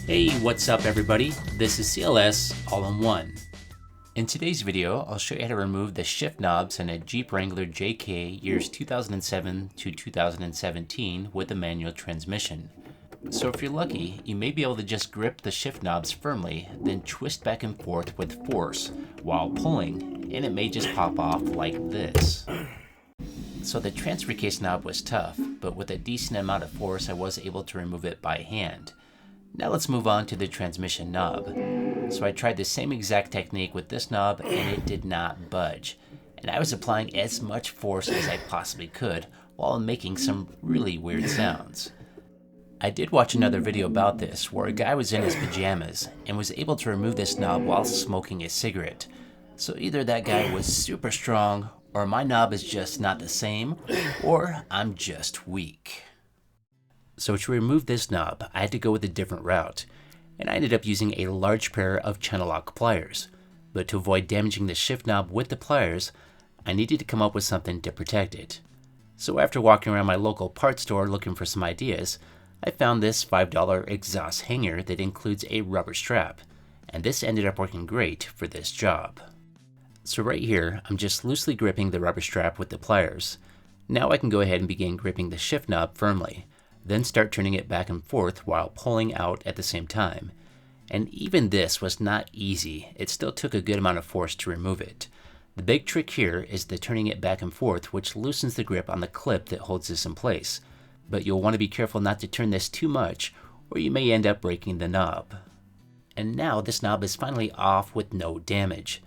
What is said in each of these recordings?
Hey, what's up everybody? This is C.L.S. all-in-one. In today's video, I'll show you how to remove the shift knobs in a JEEP Wrangler JK years 2007 to 2017 with a manual transmission. So if you're lucky, you may be able to just grip the shift knobs firmly, then twist back and forth with force while pulling, and it may just pop off like this. So the transfer case knob was tough, but with a decent amount of force I was able to remove it by hand. Now let's move on to the transmission knob. So I tried the same exact technique with this knob and it did not budge. And I was applying as much force as I possibly could while making some really weird sounds. I did watch another video about this where a guy was in his pajamas and was able to remove this knob while smoking a cigarette. So either that guy was super strong, or my knob is just not the same, or I'm just weak. So to remove this knob, I had to go with a different route, and I ended up using a large pair of channel lock pliers. But to avoid damaging the shift knob with the pliers, I needed to come up with something to protect it. So after walking around my local parts store looking for some ideas, I found this $5 exhaust hanger that includes a rubber strap, and this ended up working great for this job. So right here, I'm just loosely gripping the rubber strap with the pliers. Now I can go ahead and begin gripping the shift knob firmly, then start turning it back and forth while pulling out at the same time. And even this was not easy. It still took a good amount of force to remove it. The big trick here is the turning it back and forth, which loosens the grip on the clip that holds this in place. But you'll want to be careful not to turn this too much, or you may end up breaking the knob. And now this knob is finally off with no damage.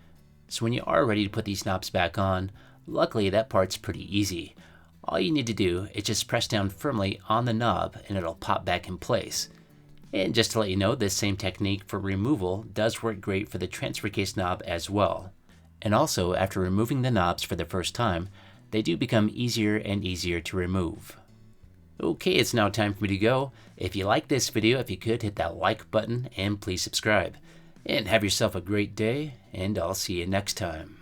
So when you are ready to put these knobs back on, luckily that part's pretty easy. All you need to do is just press down firmly on the knob and it'll pop back in place. And just to let you know, this same technique for removal does work great for the transfer case knob as well. And also, after removing the knobs for the first time, they do become easier and easier to remove. Okay, it's now time for me to go. If you like this video, if you could hit that like button and please subscribe. And have yourself a great day, and I'll see you next time.